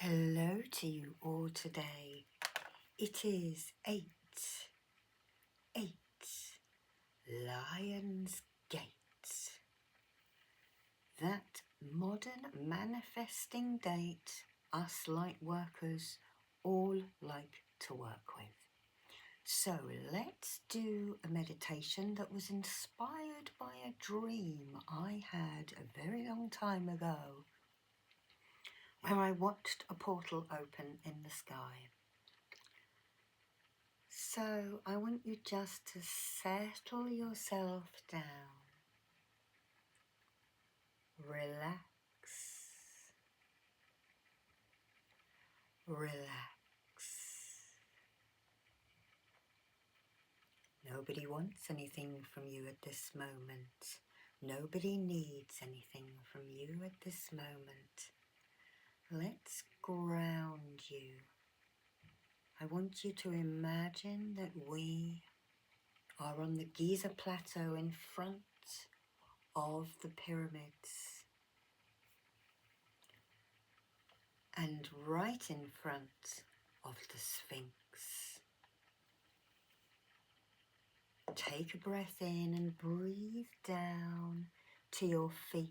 Hello to you all today. It is 8 Lion's Gate. That modern manifesting date us light workers all like to work with. So let's do a meditation that was inspired by a dream I had a very long time ago, where I watched a portal open in the sky. So I want you just to settle yourself down. Relax. Nobody wants anything from you at this moment. Nobody needs anything from you at this moment. Let's ground you. I want you to imagine that we are on the Giza Plateau in front of the pyramids, and right in front of the Sphinx. Take a breath in and breathe down to your feet,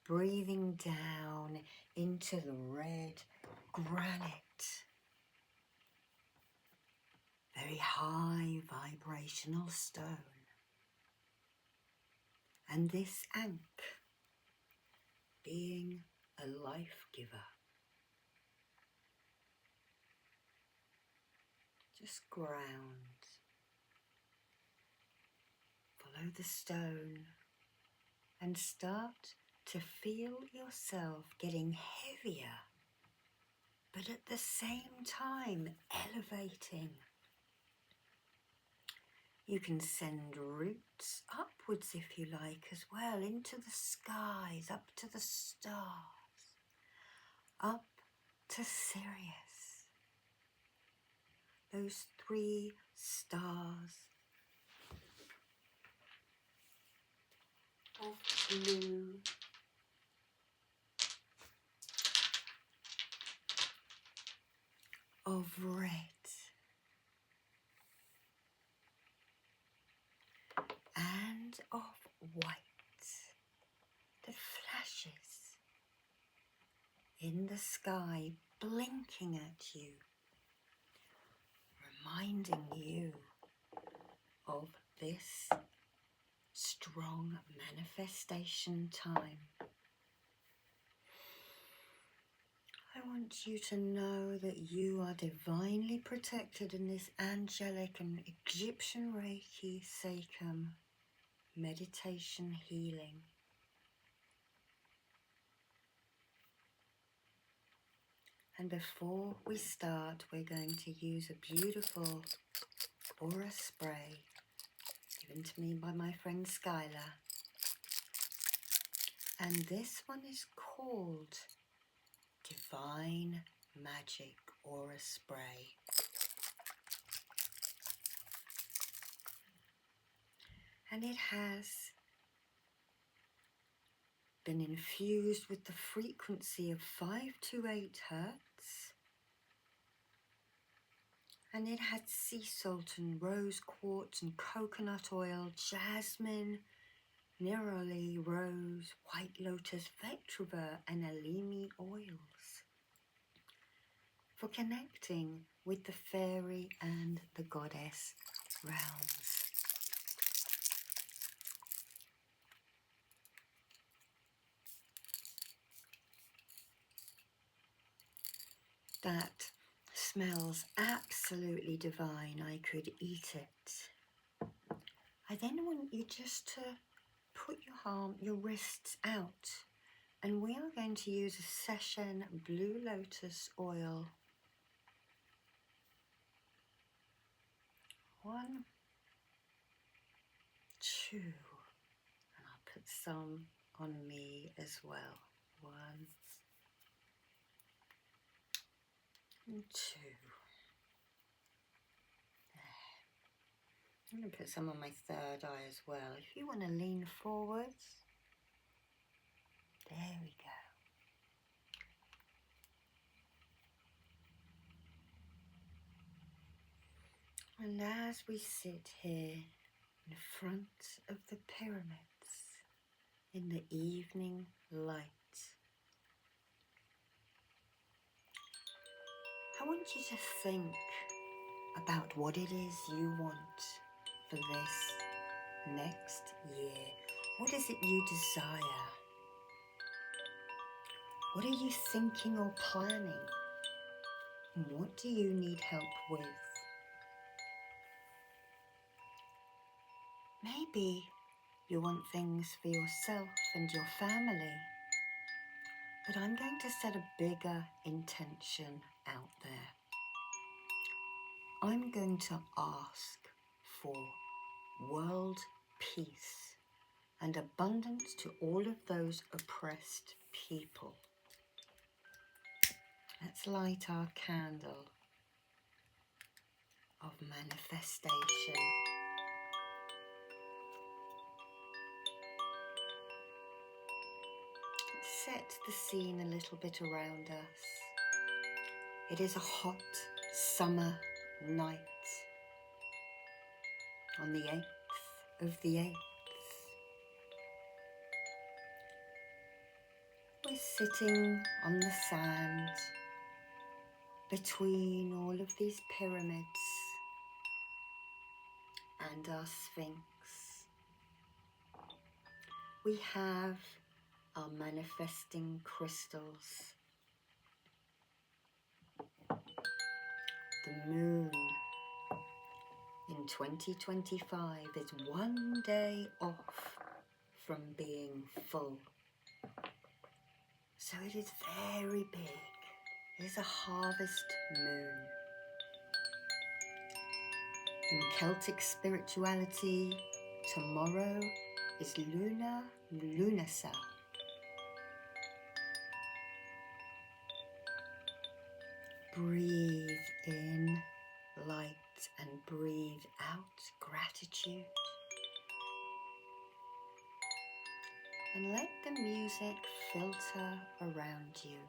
breathing down into the red granite, very high vibrational stone. And this Ankh being a life giver. Just ground. Follow the stone and start to feel yourself getting heavier, but at the same time elevating. You can send roots upwards if you like as well, into the skies, up to the stars, up to Sirius. Those 3 stars of blue, of red, and of white that flashes in the sky, blinking at you, reminding you of this strong manifestation time. I want you to know that you are divinely protected in this angelic and Egyptian Reiki Seikam meditation healing. And before we start, we're going to use a beautiful aura spray given to me by my friend Skylar. And this one is called Divine Magic Aura Spray. And it has been infused with the frequency of 528 Hertz. And it had sea salt and rose quartz and coconut oil, jasmine, neroli, rose, white lotus, vetiver and alimi oils for connecting with the fairy and the goddess realms. That smells absolutely divine. I could eat it. I then want you just to put your wrists out, and we are going to use a session blue lotus oil. 1, 2, and I'll put some on me as well. 1 and 2. I'm going to put some on my third eye as well. If you want to lean forwards, there we go. And as we sit here in front of the pyramids in the evening light, I want you to think about what it is you want for this next year. What is it you desire? What are you thinking or planning? And what do you need help with? Maybe you want things for yourself and your family, but I'm going to set a bigger intention out there. I'm going to ask for world peace and abundance to all of those oppressed people. Let's light our candle of manifestation. Set the scene a little bit around us. It is a hot summer night on the 8th of the 8th. We're sitting on the sand between all of these pyramids and our Sphinx. We have our manifesting crystals. The moon in 2025 is one day off from being full. So it is very big. It is a harvest moon. In Celtic spirituality, tomorrow is Lunasa. Breathe in light and breathe out gratitude. And let the music filter around you.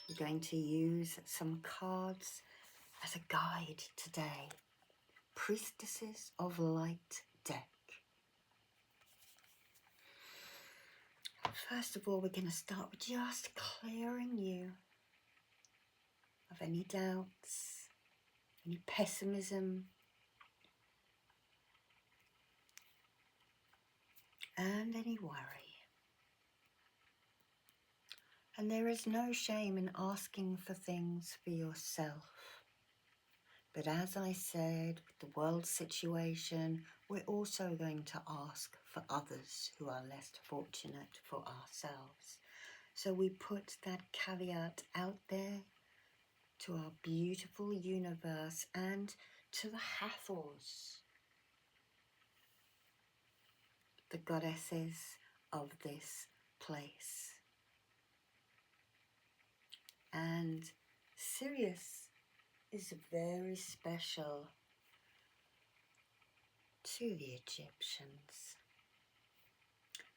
We're going to use some cards as a guide today. Priestesses of Light deck. First of all, we're going to start with just clearing you of any doubts, any pessimism, and any worry. And there is no shame in asking for things for yourself. But as I said, with the world situation, we're also going to ask for others who are less fortunate for ourselves. So we put that caveat out there to our beautiful universe and to the Hathors, the goddesses of this place. And Sirius is very special to the Egyptians.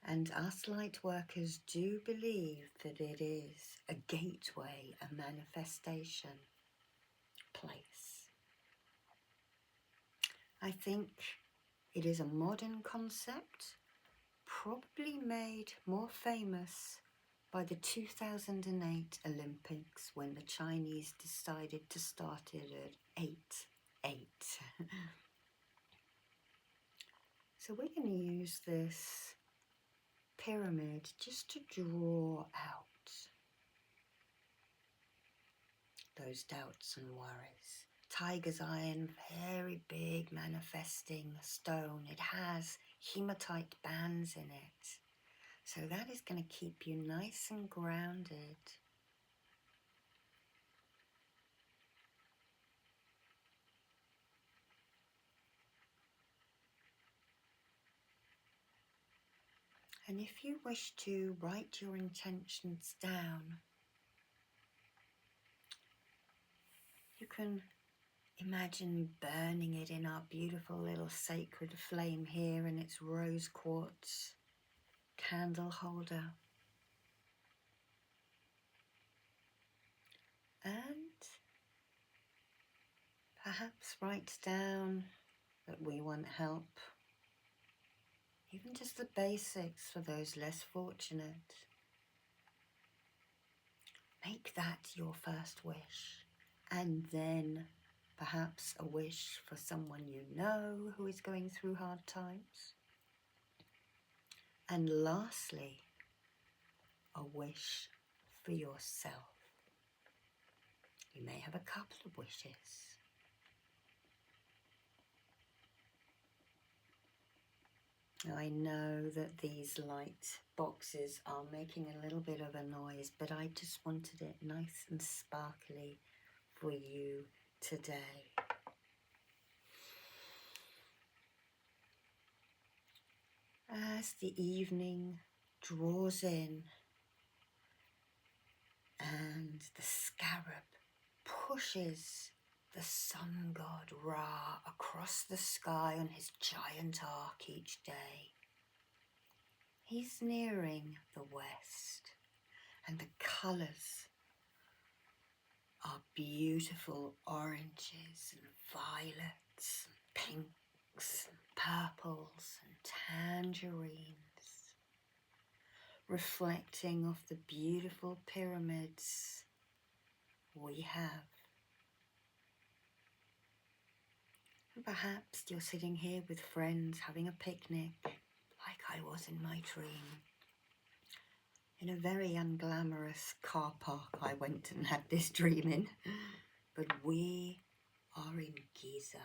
And us light workers do believe that it is a gateway, a manifestation place. I think it is a modern concept, probably made more famous by the 2008 Olympics when the Chinese decided to start it at 8-8. So we're going to use this pyramid just to draw out those doubts and worries. Tiger's iron, very big manifesting stone. It has hematite bands in it. So that is going to keep you nice and grounded. And if you wish to write your intentions down, you can Imagine burning it in our beautiful little sacred flame here in its rose quartz candle holder. And perhaps write down that we want help. Even just the basics for those less fortunate. Make that your first wish. And then perhaps a wish for someone you know who is going through hard times. And lastly, a wish for yourself. You may have a couple of wishes. I know that these light boxes are making a little bit of a noise, but I just wanted it nice and sparkly for you today. As the evening draws in and the scarab pushes the sun god Ra across the sky on his giant arc each day, he's nearing the west, and the colours are beautiful oranges and violets and pinks and purples and tangerines, reflecting off the beautiful pyramids we have. And perhaps you're sitting here with friends having a picnic, like I was in my dream, in a very unglamorous car park I went and had this dream in, but we are in Giza.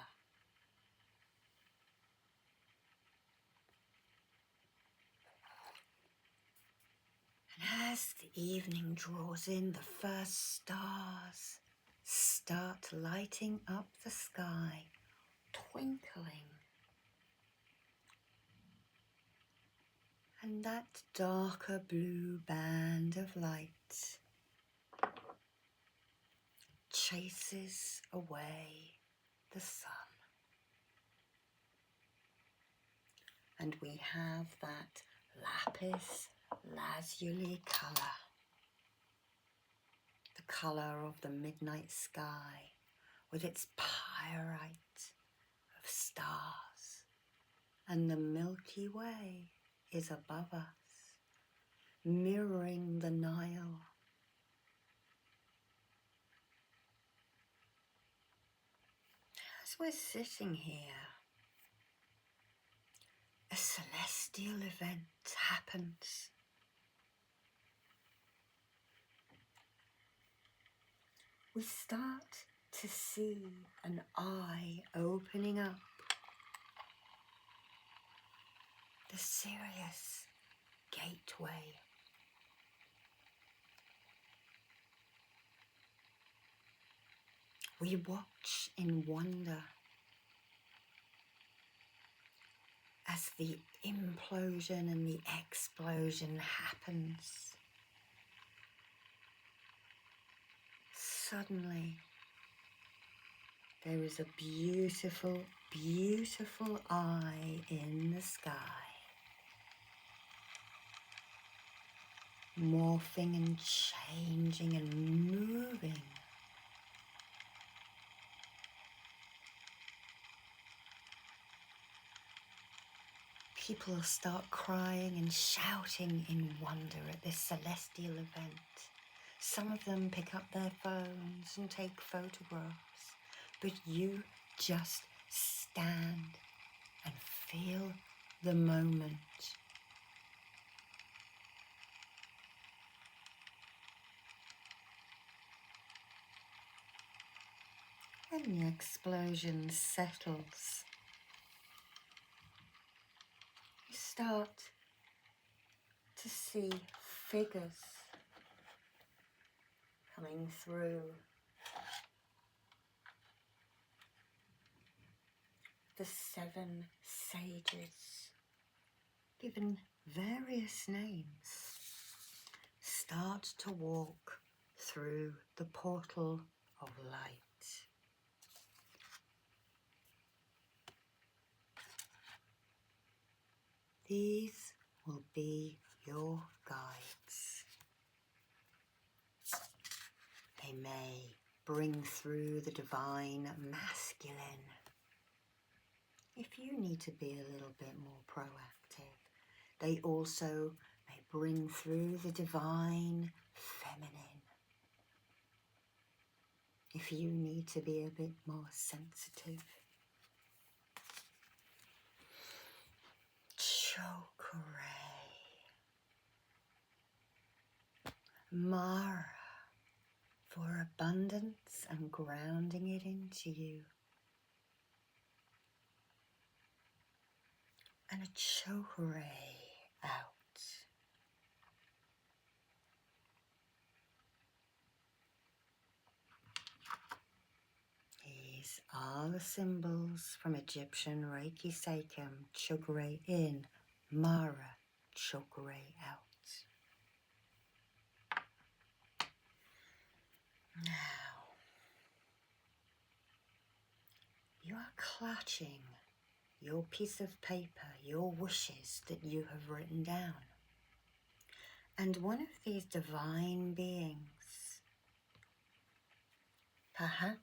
And as the evening draws in, the first stars start lighting up the sky, twinkling. And that darker blue band of light chases away the sun. And we have that lapis lazuli colour, the colour of the midnight sky with its pyrite of stars. And the Milky Way is above us, mirroring the Nile. As we're sitting here, a celestial event happens. We start to see an eye opening up, the Sirius gateway. We watch in wonder as the implosion and the explosion happens. Suddenly, there is a beautiful, beautiful eye in the sky, morphing and changing and moving. People start crying and shouting in wonder at this celestial event. Some of them pick up their phones and take photographs, but you just stand and feel the moment. When the explosion settles, you start to see figures coming through. The 7 sages, given various names, start to walk through the portal of light. These will be your guides. They may bring through the divine masculine. If you need to be a little bit more proactive, they also may bring through the divine feminine. If you need to be a bit more sensitive, Chokre, Mara, for abundance and grounding it into you. And a Chokre out. These are the symbols from Egyptian Reiki Seikum. Chokre in, Mara, Chokre out. Now, you are clutching your piece of paper, your wishes that you have written down. And one of these divine beings, perhaps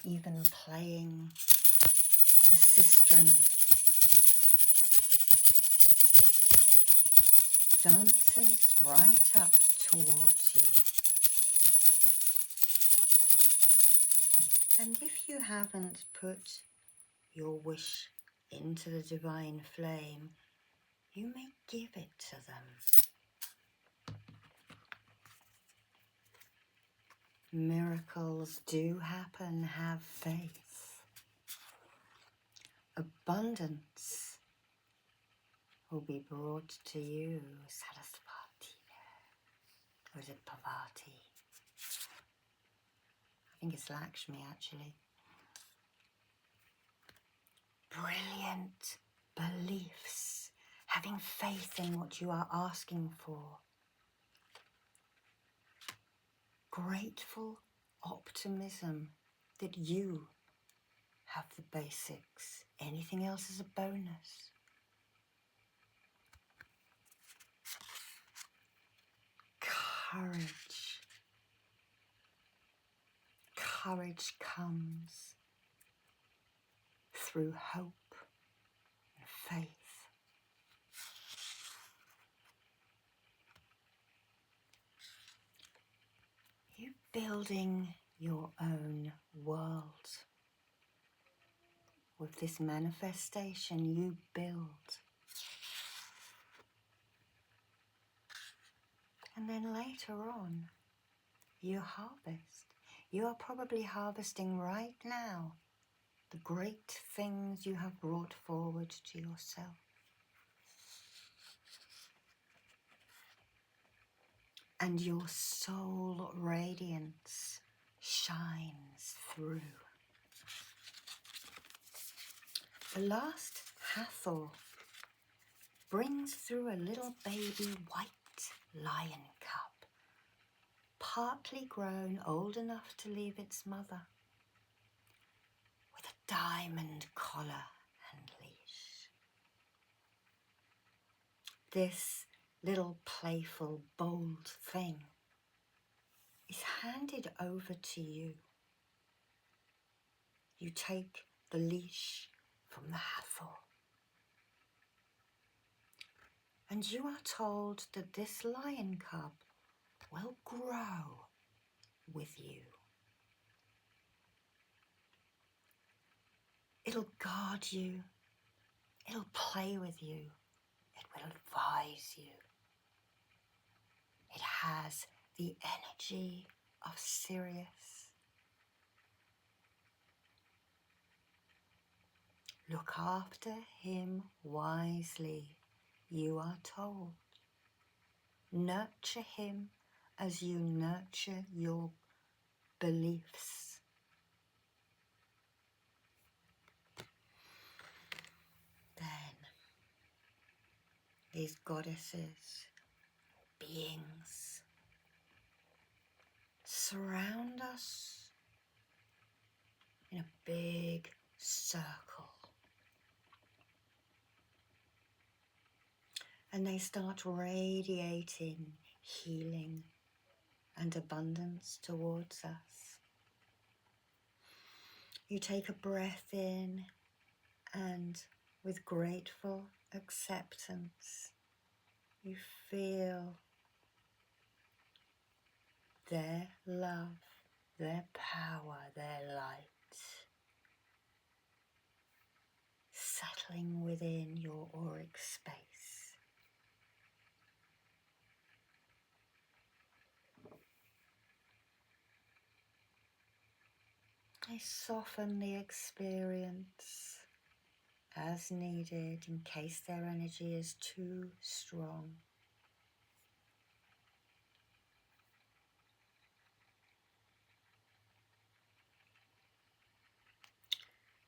even playing the sistrum, dances right up towards you. And if you haven't put your wish into the divine flame, you may give it to them. Miracles do happen, have faith. Abundance will be brought to you, Sarasvati, or is it Parvati? I think it's Lakshmi actually. Brilliant beliefs, having faith in what you are asking for. Grateful optimism that you have the basics. Anything else is a bonus. Courage. Courage comes through hope and faith. You're building your own world. With this manifestation, you build. And then later on, you harvest. You are probably harvesting right now the great things you have brought forward to yourself. And your soul radiance shines through. The last Hathor brings through a little baby white lion cub, partly grown, old enough to leave its mother, with a diamond collar and leash. This little playful, bold thing is handed over to you. You take the leash from the Hathor, and you are told that this lion cub will grow with you. It'll guard you, it'll play with you, it will advise you. It has the energy of Sirius. Look after him wisely, you are told. Nurture him as you nurture your beliefs. Then, these goddesses, beings, surround us in a big circle. and they start radiating healing and abundance towards us. You take a breath in, and with grateful acceptance, you feel their love, their power, their light settling within your auric space. They soften the experience as needed in case their energy is too strong.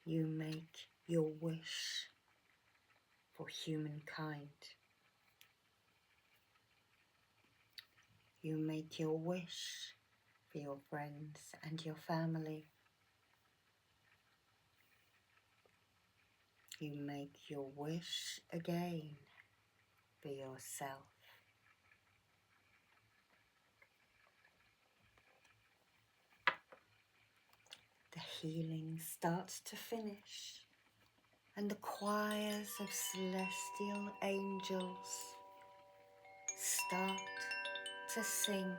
You make your wish for humankind. You make your wish for your friends and your family. You make your wish again for yourself. The healing starts to finish, and the choirs of celestial angels start to sing.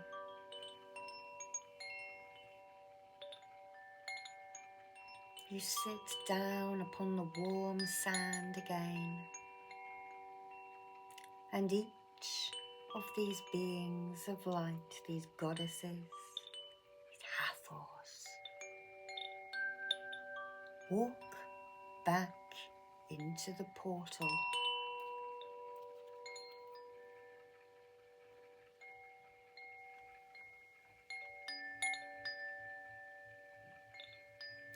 You sit down upon the warm sand again, and each of these beings of light, these goddesses, these Hathors, walk back into the portal.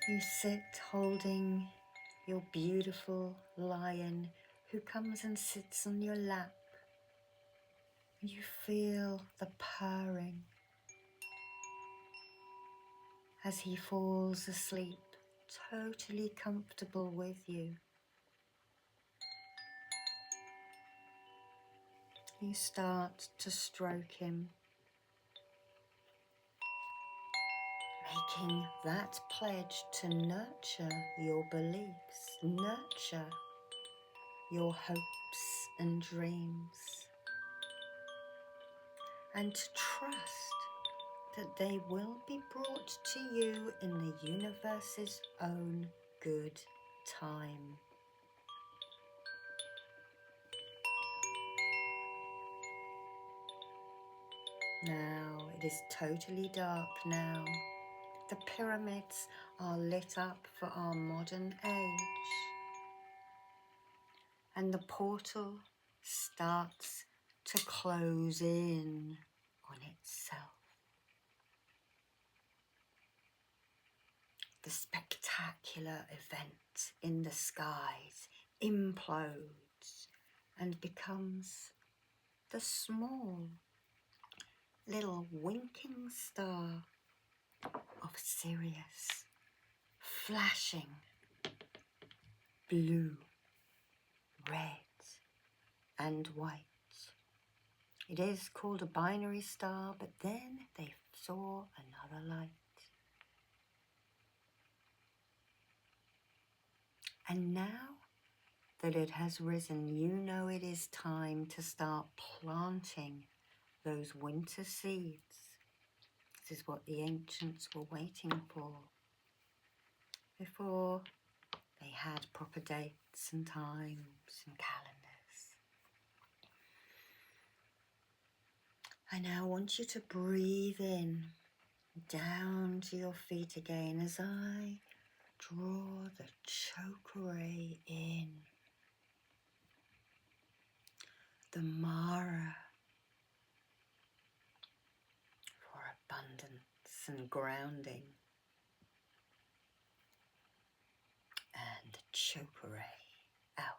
You sit holding your beautiful lion who comes and sits on your lap. You feel the purring as he falls asleep, totally comfortable with you. You start to stroke him, making that pledge to nurture your beliefs, nurture your hopes and dreams, and to trust that they will be brought to you in the universe's own good time. Now it is totally dark now. The pyramids are lit up for our modern age, and the portal starts to close in on itself. The spectacular event in the skies implodes and becomes the small little winking star of Sirius, flashing blue, red and white. It is called a binary star, but then they saw another light. And now that it has risen, you know it is time to start planting those winter seeds. This is what the ancients were waiting for before they had proper dates and times and calendars. I now want you to breathe in, down to your feet again as I draw the chakra in. The Mara for abundance and grounding. And the chakra out.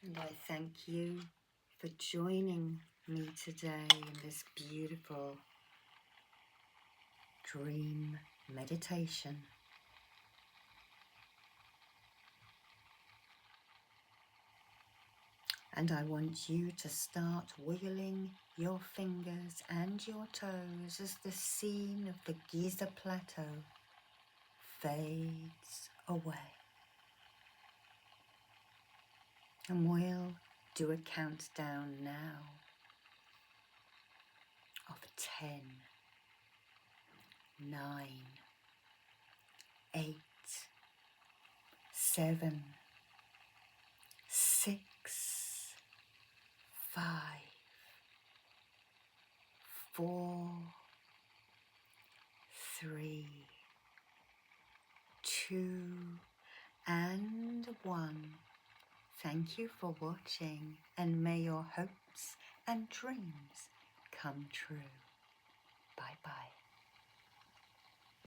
And I thank you for joining me today in this beautiful dream meditation. And I want you to start wiggling your fingers and your toes as the scene of the Giza Plateau fades away. And we'll do a countdown now of 10, 9, 8, 7, 6, 5, 4, 3, 2, and 1. Thank you for watching, and may your hopes and dreams come true. Bye bye.